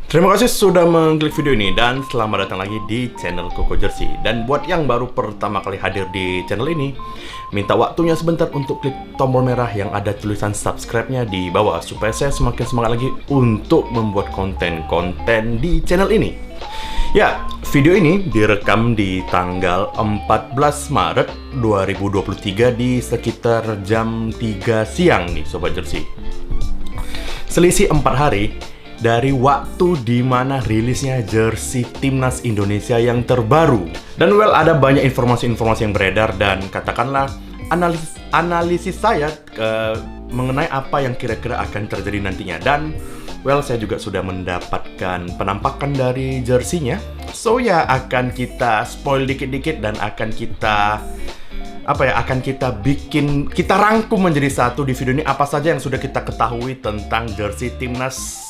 Terima kasih sudah mengklik video ini dan selamat datang lagi di channel Koko Jersey. Dan buat yang baru pertama kali hadir di channel ini, minta waktunya sebentar untuk klik tombol merah yang ada tulisan subscribe-nya di bawah supaya saya semakin semangat lagi untuk membuat konten-konten di channel ini. Ya, video ini direkam di tanggal 14 Maret 2023 di sekitar jam 3 siang nih Sobat Jersey. Selisih 4 hari dari waktu di mana rilisnya jersey timnas Indonesia yang terbaru. Dan ada banyak informasi-informasi yang beredar dan katakanlah analisis saya mengenai apa yang kira-kira akan terjadi nantinya. Dan saya juga sudah mendapatkan penampakan dari jersinya. So ya, akan kita spoil dikit-dikit dan akan kita kita rangkum menjadi satu di video ini apa saja yang sudah kita ketahui tentang jersey timnas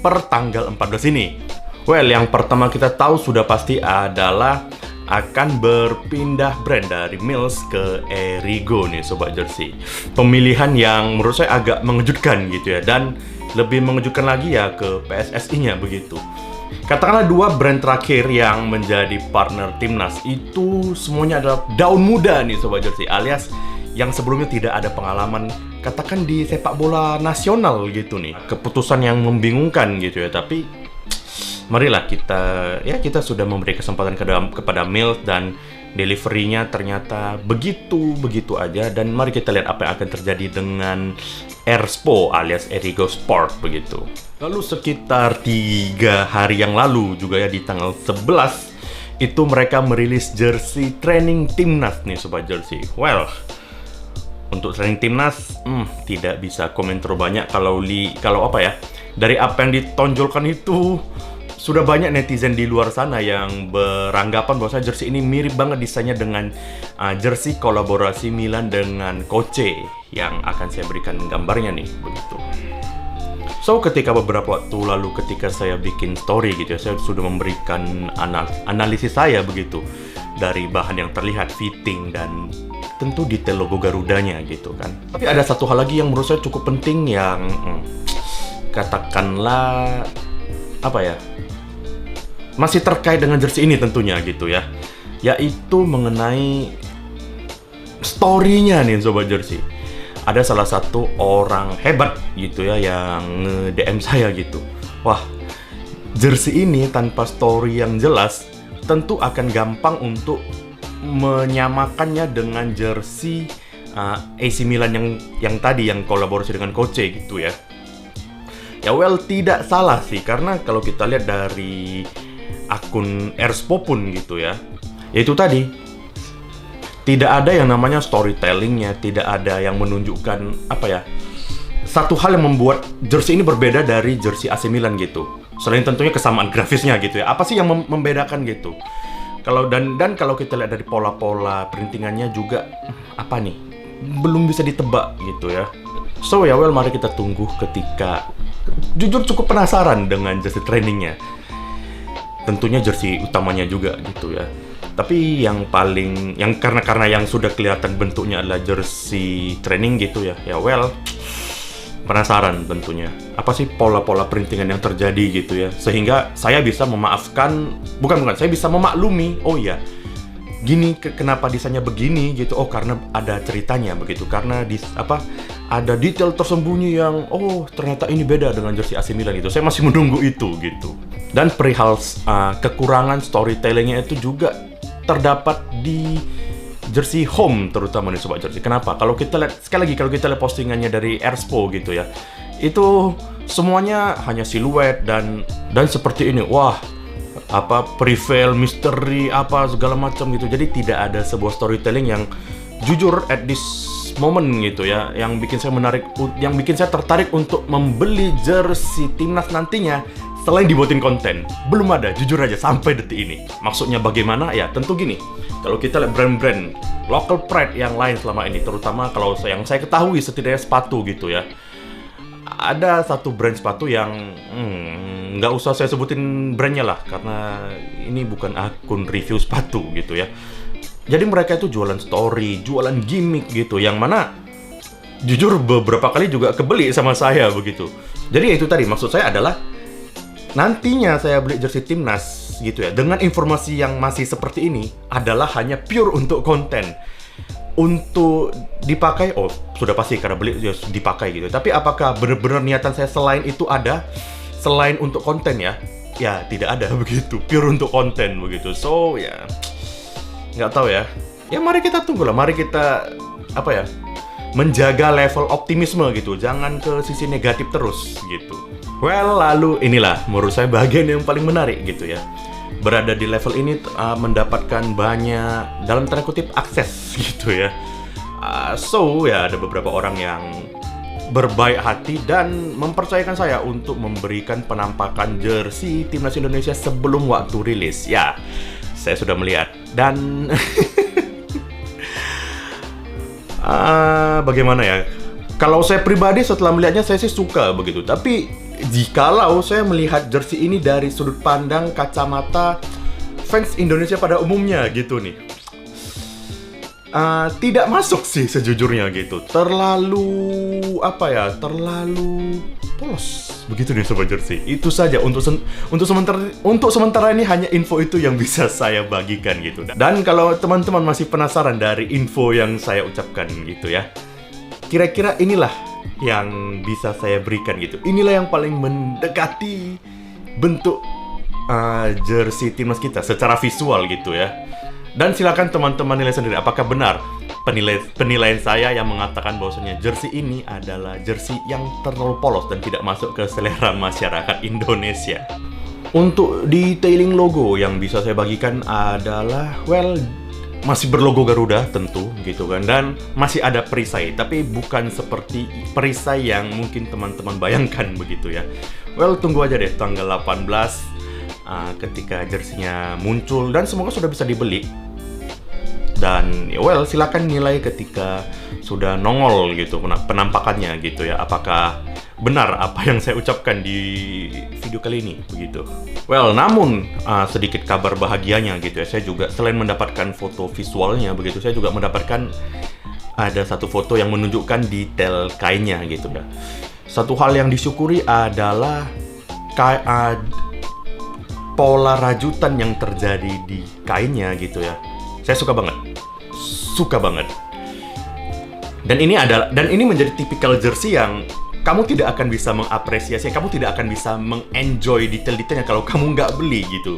per tanggal 14 ini. Yang pertama kita tahu sudah pasti adalah akan berpindah brand dari Mills ke Erigo nih Sobat Jersey. Pemilihan yang menurut saya agak mengejutkan gitu ya, dan lebih mengejutkan lagi ya ke PSSI-nya begitu. Katakanlah dua brand terakhir yang menjadi partner timnas itu semuanya adalah daun muda nih Sobat Jersey, alias yang sebelumnya tidak ada pengalaman katakan di sepak bola nasional gitu nih. Keputusan yang membingungkan gitu ya, tapi marilah kita sudah memberi kesempatan kepada Mills dan delivery-nya ternyata begitu aja. Dan mari kita lihat apa yang akan terjadi dengan Erspo alias Erigo Sport begitu. Lalu sekitar 3 hari yang lalu juga ya, di tanggal 11 itu mereka merilis jersey training timnas nih Sobat Jersey. Untuk training timnas tidak bisa komen terlalu banyak kalau apa ya, dari apa yang ditonjolkan itu sudah banyak netizen di luar sana yang beranggapan bahwa jersey ini mirip banget desainnya dengan jersey kolaborasi Milan dengan Koce yang akan saya berikan gambarnya nih begitu. So ketika beberapa waktu lalu ketika saya bikin story gitu ya, saya sudah memberikan analisis saya begitu dari bahan yang terlihat, fitting dan tentu detail logo Garudanya gitu kan. Tapi ada satu hal lagi yang menurut saya cukup penting yang katakanlah masih terkait dengan jersey ini tentunya gitu ya, yaitu mengenai story-nya nih Sobat Jersey. Ada salah satu orang hebat gitu ya yang nge-DM saya gitu. Jersey ini tanpa story yang jelas tentu akan gampang untuk menyamakannya dengan jersey AC Milan yang tadi yang kolaborasi dengan Koce gitu ya. Tidak salah sih, karena kalau kita lihat dari akun Erspo pun gitu ya, yaitu tadi tidak ada yang namanya storytellingnya, tidak ada yang menunjukkan satu hal yang membuat jersey ini berbeda dari jersey AC Milan gitu. Selain tentunya kesamaan grafisnya gitu ya, apa sih yang membedakan gitu? Dan kalau kita lihat dari pola-pola printingannya juga belum bisa ditebak gitu ya. So mari kita tunggu ketika jujur cukup penasaran dengan jersey trainingnya. Tentunya jersey utamanya juga gitu ya. Tapi karena yang sudah kelihatan bentuknya adalah jersey training gitu ya. Penasaran tentunya. Apa sih pola-pola printingan yang terjadi gitu ya. Sehingga saya bisa memaafkan, saya bisa memaklumi, kenapa desainnya begini gitu. Karena ada ceritanya begitu. Karena ada detail tersembunyi yang ternyata ini beda dengan jersey AC Milan gitu. Saya masih menunggu itu gitu. Dan perihal kekurangan storytellingnya itu juga terdapat di jersey home terutama nih Sobat Jersey. Kenapa? Kalau kita lihat postingannya dari Erspo gitu ya, itu semuanya hanya siluet dan seperti ini. Prevail, misteri, segala macam gitu. Jadi tidak ada sebuah storytelling yang jujur at this moment gitu ya, yang bikin saya tertarik untuk membeli jersey timnas nantinya. Selain dibuatin konten, belum ada, jujur aja sampai detik ini. Maksudnya bagaimana? Ya tentu gini, kalau kita lihat brand-brand local pride yang lain selama ini, terutama kalau yang saya ketahui setidaknya sepatu gitu ya. Ada satu brand sepatu yang nggak usah saya sebutin brandnya lah, karena ini bukan akun review sepatu gitu ya. Jadi mereka itu jualan story, jualan gimmick gitu, yang mana jujur beberapa kali juga kebeli sama saya begitu. Jadi itu tadi maksud saya adalah nantinya saya beli jersey timnas gitu ya, dengan informasi yang masih seperti ini adalah hanya pure untuk konten. Untuk dipakai, oh sudah pasti karena beli ya dipakai gitu. Tapi apakah benar-benar niatan saya selain itu ada? Selain untuk konten ya? Ya tidak ada begitu, pure untuk konten begitu. So ya nggak tahu ya. Ya mari kita tunggu lah, mari kita menjaga level optimisme gitu, jangan ke sisi negatif terus gitu. Well, lalu inilah menurut saya bagian yang paling menarik gitu ya. Berada di level ini mendapatkan banyak dalam tanda kutip akses gitu ya. So ya ada beberapa orang yang berbaik hati dan mempercayakan saya untuk memberikan penampakan jersey timnas Indonesia sebelum waktu rilis. Ya, saya sudah melihat dan bagaimana ya? Kalau saya pribadi setelah melihatnya saya sih suka begitu. Tapi jikalau saya melihat jersey ini dari sudut pandang kacamata fans Indonesia pada umumnya gitu nih, tidak masuk sih sejujurnya gitu. Terlalu polos begitu nih sobat jersey. Itu saja untuk sementara ini hanya info itu yang bisa saya bagikan gitu. Dan kalau teman-teman masih penasaran dari info yang saya ucapkan gitu ya, kira-kira inilah yang bisa saya berikan gitu. Inilah yang paling mendekati bentuk jersey timnas kita secara visual gitu ya. Dan silakan teman-teman nilai sendiri apakah benar penilaian saya yang mengatakan bahwasanya jersey ini adalah jersey yang terlalu polos dan tidak masuk ke selera masyarakat Indonesia. Untuk detailing logo yang bisa saya bagikan adalah masih berlogo Garuda tentu gitu kan, dan masih ada perisai, tapi bukan seperti perisai yang mungkin teman-teman bayangkan begitu ya. Tunggu aja deh tanggal 18 ketika jersinya muncul dan semoga sudah bisa dibeli. Dan silakan nilai ketika sudah nongol gitu penampakannya gitu ya, apakah benar apa yang saya ucapkan di video kali ini begitu. Namun sedikit kabar bahagianya gitu ya, saya juga selain mendapatkan foto visualnya begitu, saya juga mendapatkan ada satu foto yang menunjukkan detail kainnya gitu ya. Satu hal yang disyukuri adalah pola rajutan yang terjadi di kainnya gitu ya. Saya suka banget. Dan ini menjadi tipikal jersey yang kamu tidak akan bisa mengapresiasi, kamu tidak akan bisa mengenjoy detail-detailnya kalau kamu nggak beli gitu.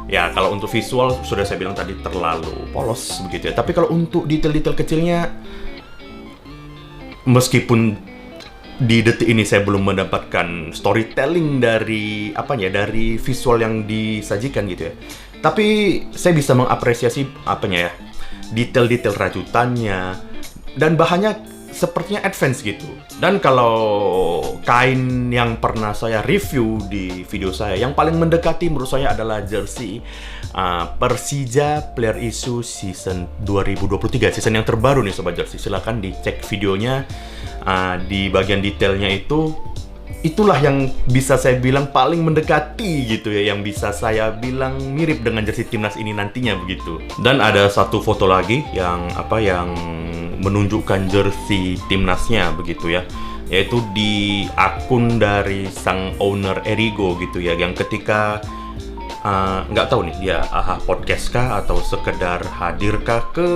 Ya, kalau untuk visual sudah saya bilang tadi terlalu polos begitu ya. Tapi kalau untuk detail-detail kecilnya, meskipun di detik ini saya belum mendapatkan storytelling dari visual yang disajikan gitu ya. Tapi saya bisa mengapresiasi detail-detail rajutannya dan bahannya sepertinya advance gitu. Dan kalau kain yang pernah saya review di video saya, yang paling mendekati menurut saya adalah jersey Persija Player Issue Season 2023, season yang terbaru nih sobat jersey. Silahkan dicek videonya, di bagian detailnya itulah yang bisa saya bilang paling mendekati gitu ya, yang bisa saya bilang mirip dengan jersey timnas ini nantinya begitu. Dan ada satu foto lagi yang menunjukkan jersey timnasnya begitu ya, yaitu di akun dari sang owner Erigo gitu ya, yang ketika nggak tahu nih dia podcast kah atau sekedar hadirkah ke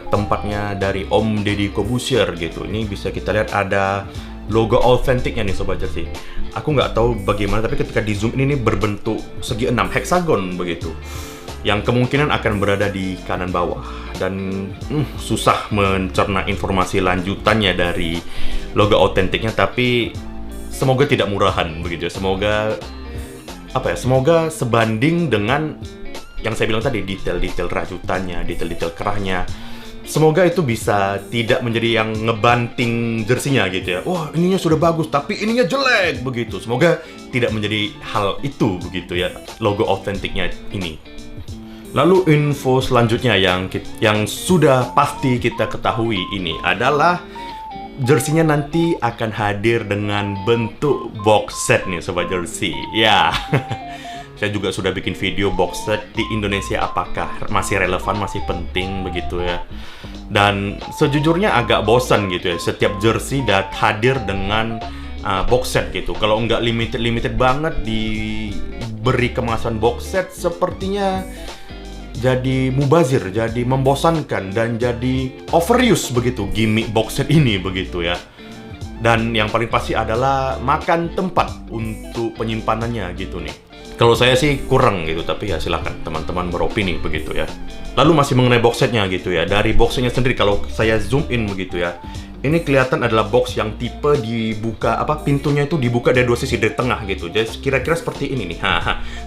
tempatnya dari Om Deddy Corbuzier gitu. Ini bisa kita lihat ada logo autentiknya nih sobat jersey. Aku nggak tahu bagaimana, tapi ketika di zoom ini berbentuk segi 6 heksagon begitu, yang kemungkinan akan berada di kanan bawah. Dan susah mencerna informasi lanjutannya dari logo autentiknya, tapi semoga tidak murahan begitu ya. Semoga sebanding dengan yang saya bilang tadi, detail-detail rajutannya, detail-detail kerahnya. Semoga itu bisa tidak menjadi yang ngebanting jersinya gitu ya. Wah, ininya sudah bagus tapi ininya jelek begitu. Semoga tidak menjadi hal itu begitu ya, logo autentiknya ini. Lalu info selanjutnya yang sudah pasti kita ketahui ini adalah jersinya nanti akan hadir dengan bentuk box set nih sobat jersey. Ya. Saya juga sudah bikin video box set di Indonesia, apakah masih relevan, masih penting begitu ya. Dan sejujurnya agak bosan gitu ya, setiap jersey hadir dengan box set gitu. Kalau nggak limited banget diberi kemasan box set, sepertinya jadi mubazir, jadi membosankan, dan jadi overuse begitu gimmick box set ini begitu ya. Dan yang paling pasti adalah makan tempat untuk penyimpanannya gitu nih. Kalau saya sih kurang gitu, tapi ya silakan teman-teman beropini begitu ya. Lalu masih mengenai box setnya gitu ya. Dari box setnya sendiri kalau saya zoom in begitu ya, ini kelihatan adalah box yang tipe dibuka, pintunya itu dibuka dari dua sisi, dari tengah gitu. Jadi kira-kira seperti ini nih.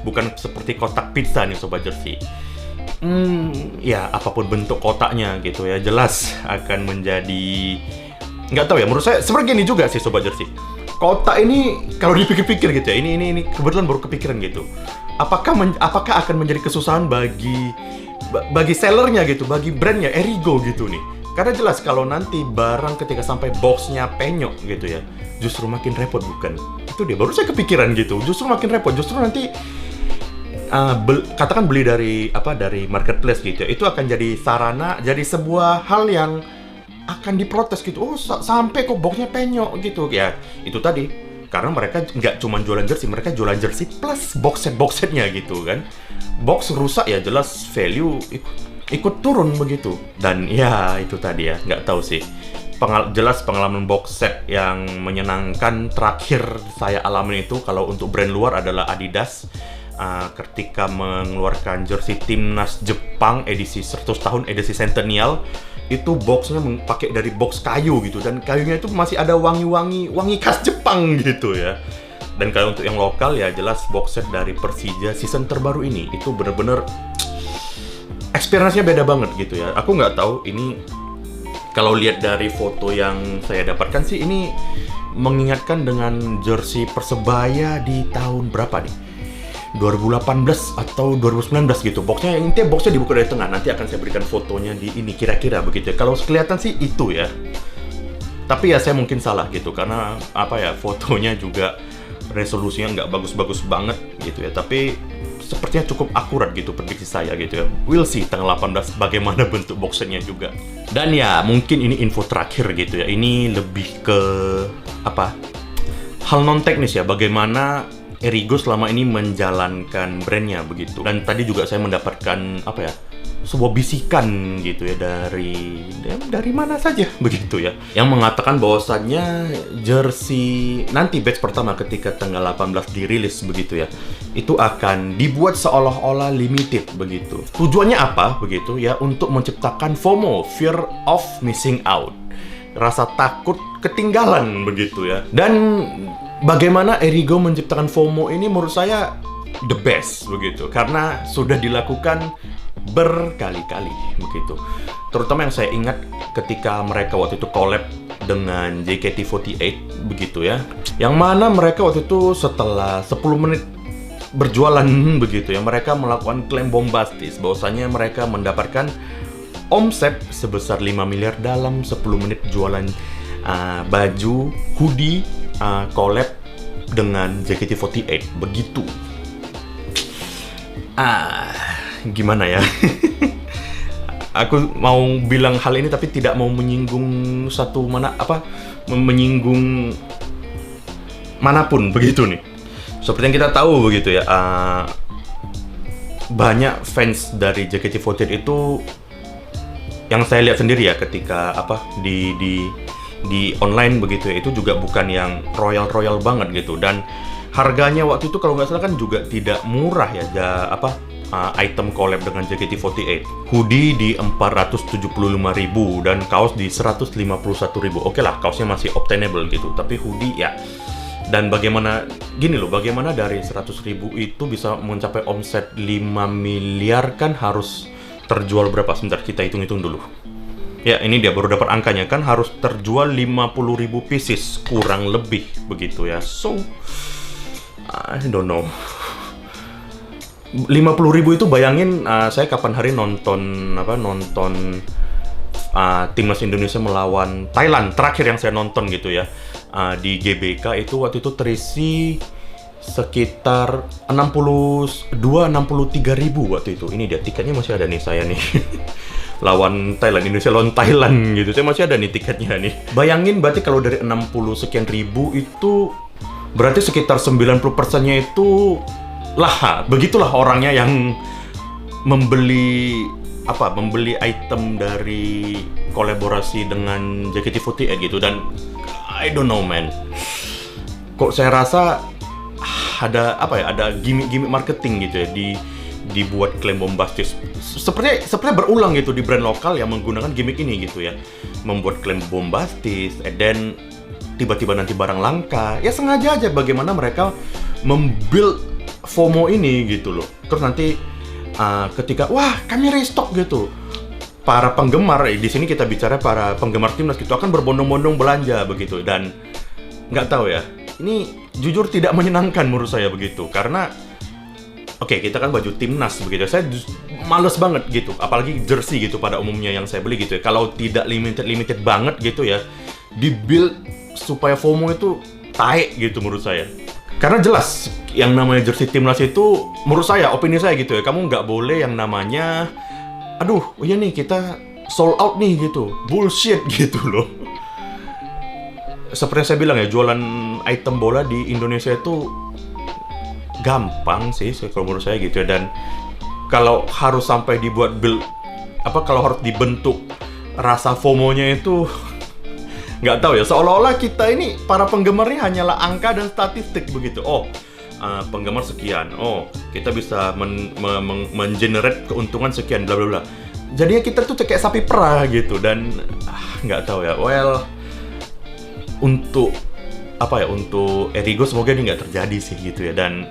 Bukan seperti kotak pizza nih Sobat Jersey. Ya apapun bentuk kotaknya gitu ya, jelas akan menjadi, nggak tahu ya, menurut saya seperti ini juga sih Sobat Jersey. Kotak ini kalau dipikir-pikir gitu ya, ini kebetulan baru kepikiran gitu. Apakah akan menjadi kesusahan bagi sellernya gitu, bagi brandnya Erigo gitu nih. Karena jelas kalau nanti barang ketika sampai boxnya penyok gitu ya, justru makin repot bukan? Itu dia, baru saya kepikiran gitu, justru makin repot, justru nanti katakan beli dari marketplace gitu ya, itu akan jadi sarana, jadi sebuah hal yang akan diprotes gitu. Oh sampai kok boxnya penyok gitu ya. Itu tadi karena mereka nggak cuma jualan jersey, mereka jualan jersey plus box setnya gitu kan. Box rusak ya jelas value ikut turun begitu. Dan ya itu tadi ya, nggak tahu sih, jelas pengalaman box set yang menyenangkan terakhir saya alami itu kalau untuk brand luar adalah Adidas. Ketika mengeluarkan jersey timnas Jepang edisi 100 tahun, edisi Centennial, itu boxnya pakai dari box kayu gitu, dan kayunya itu masih ada wangi khas Jepang gitu ya. Dan kalau untuk yang lokal ya jelas box set dari Persija season terbaru ini itu bener-bener experience-nya beda banget gitu ya. Aku nggak tahu ini, kalau lihat dari foto yang saya dapatkan sih ini mengingatkan dengan jersey Persebaya di tahun berapa nih? 2018 atau 2019 gitu. Intinya boxnya dibuka dari tengah. Nanti akan saya berikan fotonya di ini kira-kira begitu ya. Kalau kelihatan sih itu ya. Tapi ya saya mungkin salah gitu, karena fotonya juga resolusinya nggak bagus-bagus banget gitu ya. Tapi sepertinya cukup akurat gitu prediksi saya gitu ya. We'll see tanggal 18 bagaimana bentuk box setnya juga. Dan ya mungkin ini info terakhir gitu ya. Ini lebih ke hal non teknis ya, bagaimana Erigo selama ini menjalankan brandnya begitu. Dan tadi juga saya mendapatkan sebuah bisikan gitu ya dari mana saja begitu ya, yang mengatakan bahwasannya jersey nanti batch pertama ketika tanggal 18 dirilis begitu ya, itu akan dibuat seolah-olah limited begitu. Tujuannya apa begitu ya? Untuk menciptakan FOMO, fear of missing out, rasa takut ketinggalan begitu ya. Dan bagaimana Erigo menciptakan FOMO ini menurut saya the best begitu, karena sudah dilakukan berkali-kali begitu. Terutama yang saya ingat ketika mereka waktu itu collab dengan JKT48 begitu ya, yang mana mereka waktu itu setelah 10 menit berjualan begitu ya, mereka melakukan klaim bombastis bahwasanya mereka mendapatkan omset sebesar 5 miliar dalam 10 menit jualan baju hoodie collab dengan JKT48 begitu. Gimana ya? Aku mau bilang hal ini tapi tidak mau menyinggung menyinggung manapun begitu nih. Seperti yang kita tahu begitu ya, banyak fans dari JKT48 itu yang saya lihat sendiri ya ketika di online begitu ya, itu juga bukan yang royal banget gitu. Dan harganya waktu itu kalau nggak salah kan juga tidak murah ya, item collab dengan JKT48. Hoodie di 475.000 dan kaos di 151.000. Oke lah, kaosnya masih obtainable gitu, tapi hoodie ya. Dan bagaimana dari 100.000 itu bisa mencapai omset 5 miliar, kan harus terjual berapa? Sebentar kita hitung-hitung dulu. Ya, ini dia baru dapat angkanya, kan harus terjual 50.000 pieces kurang lebih begitu ya. So I don't know. 50.000 itu bayangin, saya kapan hari nonton timnas Indonesia melawan Thailand terakhir yang saya nonton gitu ya, di GBK itu waktu itu terisi sekitar 63.000 waktu itu. Ini dia tiketnya masih ada nih saya nih. lawan Thailand, Indonesia lawan Thailand gitu. Saya masih ada nih tiketnya nih. Bayangin berarti kalau dari 60 sekian ribu itu berarti sekitar 90%-nya itu lah, begitulah orangnya yang membeli item dari kolaborasi dengan JKT48 gitu. Dan I don't know man, kok saya rasa ada gimmick marketing gitu ya dibuat klaim bombastis. Sepertinya berulang gitu di brand lokal yang menggunakan gimmick ini gitu ya, membuat klaim bombastis dan tiba-tiba nanti barang langka. Ya sengaja aja bagaimana mereka membuild FOMO ini gitu loh. Terus nanti ketika wah kami restock gitu, para penggemar di sini kita bicara para penggemar timnas gitu akan berbondong-bondong belanja begitu. Dan nggak tahu ya, ini jujur tidak menyenangkan menurut saya begitu, karena oke, kita kan baju timnas begitu. Saya males banget gitu, apalagi jersey gitu pada umumnya yang saya beli gitu ya. Kalau tidak limited banget gitu ya, dibuild supaya FOMO itu taek gitu menurut saya. Karena jelas yang namanya jersey timnas itu menurut saya, opini saya gitu ya, kamu nggak boleh yang namanya aduh, iya nih kita sold out nih gitu. Bullshit gitu loh. Seperti yang saya bilang ya, jualan item bola di Indonesia itu gampang sih kalau menurut saya gitu ya. Dan kalau harus sampai dibuat kalau harus dibentuk rasa FOMO-nya itu nggak tahu ya, seolah-olah kita ini para penggemarnya hanyalah angka dan statistik begitu. Penggemar sekian, kita bisa mengenerate keuntungan sekian, bla bla bla. Jadinya kita tuh kayak sapi perah gitu. Dan nggak tahu ya, untuk Erigo semoga ini nggak terjadi sih gitu ya. Dan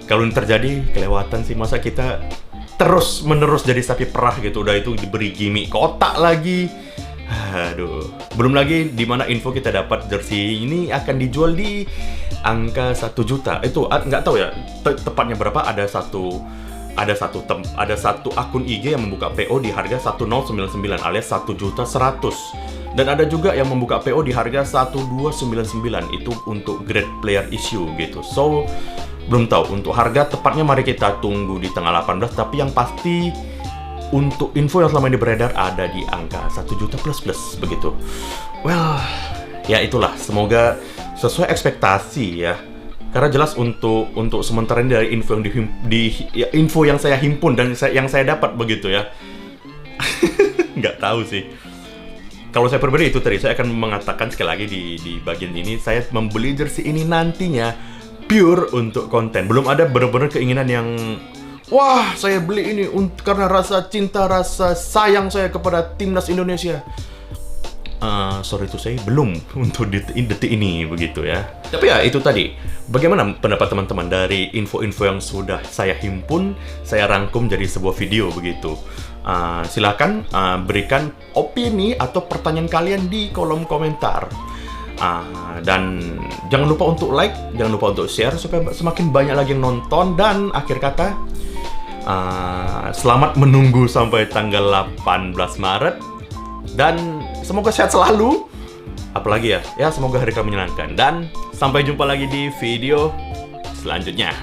kalau ini terjadi, kelewatan sih. Masa kita terus menerus jadi sapi perah gitu, udah itu diberi gimmick kotak lagi. Aduh, belum lagi di mana info kita dapat jersey ini akan dijual di angka 1 juta. Itu nggak tahu ya tepatnya berapa. Ada satu akun IG yang membuka PO di harga 1099 alias 1.100.000. Dan ada juga yang membuka PO di harga 1299, itu untuk grade player issue gitu. So, belum tahu untuk harga tepatnya, mari kita tunggu di tanggal 18. Tapi yang pasti untuk info yang selama ini beredar ada di angka 1 juta plus begitu. Well, ya itulah, semoga sesuai ekspektasi ya. Karena jelas untuk sementara ini dari info yang saya himpun dan yang saya dapat begitu ya. Nggak tahu sih. Kalau saya pribadi itu tadi, saya akan mengatakan sekali lagi di bagian ini, saya membeli jersey ini nantinya pure untuk konten. Belum ada benar-benar keinginan yang wah, saya beli ini karena rasa cinta, rasa sayang saya kepada timnas Indonesia. Sorry itu saya belum untuk detik ini begitu ya. Tapi ya itu tadi, bagaimana pendapat teman-teman dari info-info yang sudah saya himpun, saya rangkum jadi sebuah video begitu. Silakan berikan opini atau pertanyaan kalian di kolom komentar. Dan jangan lupa untuk like, jangan lupa untuk share supaya semakin banyak lagi yang nonton. Dan akhir kata, selamat menunggu sampai tanggal 18 Maret. Dan semoga sehat selalu. Apalagi ya, semoga hari kamu menyenangkan. Dan sampai jumpa lagi di video selanjutnya.